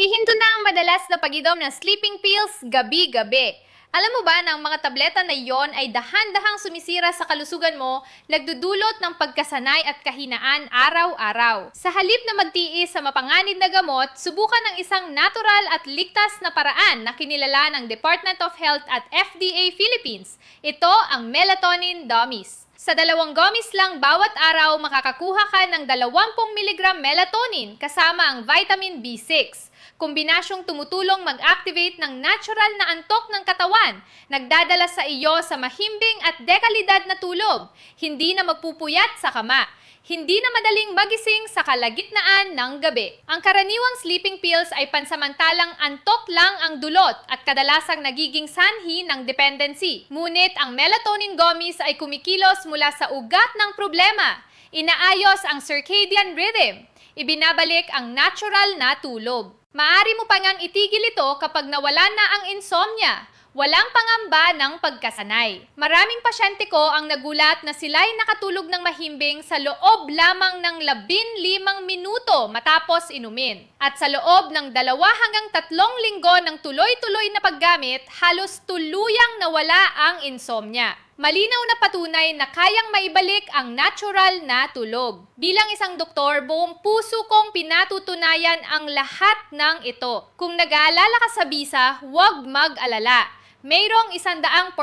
Hihinto na ang madalas na pag-inom ng sleeping pills gabi-gabi. Alam mo ba na ang mga tableta na iyon ay dahan-dahang sumisira sa kalusugan mo, nagdudulot ng pagkasanay at kahinaan araw-araw. Sa halip na magtiis sa mapanganib na gamot, subukan ng isang natural at ligtas na paraan na kinilala ng Department of Health at FDA Philippines. Ito ang melatonin gummies. Sa 2 gummies lang bawat araw, makakakuha ka ng 20 mg melatonin kasama ang vitamin B6. Kombinasyong tumutulong mag-activate ng natural na antok ng katawan, nagdadala sa iyo sa mahimbing at dekalidad na tulog, hindi na magpupuyat sa kama, hindi na madaling magising sa kalagitnaan ng gabi. Ang karaniwang sleeping pills ay pansamantalang antok lang ang dulot at kadalasang nagiging sanhi ng dependency. Ngunit ang melatonin gummies ay kumikilos mula sa ugat ng problema, inaayos ang circadian rhythm, ibinabalik ang natural na tulog. Maaari mo pa ngang itigil ito kapag nawala na ang insomnia. Walang pangamba ng pagkasanay. Maraming pasyente ko ang nagulat na sila'y nakatulog ng mahimbing sa loob lamang ng 15 minuto matapos inumin. At sa loob ng 2 hanggang 3 linggo ng tuloy-tuloy na paggamit, halos tuluyang nawala ang insomnia. Malinaw na patunay na kayang maibalik ang natural na tulog. Bilang isang doktor, buong puso kong pinatutunayan ang lahat ng ito. Kung nag-aalala ka sa bisa, huwag mag-alala. Mayroong 100%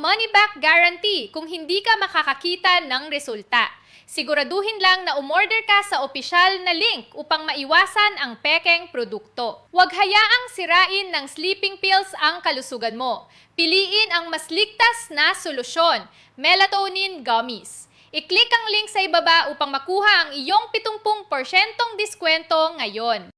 money back guarantee kung hindi ka makakakita ng resulta. Siguraduhin lang na umorder ka sa opisyal na link upang maiwasan ang pekeng produkto. Huwag hayaang sirain ng sleeping pills ang kalusugan mo. Piliin ang mas ligtas na solusyon, melatonin gummies. I-click ang link sa ibaba upang makuha ang iyong 70% diskwento ngayon.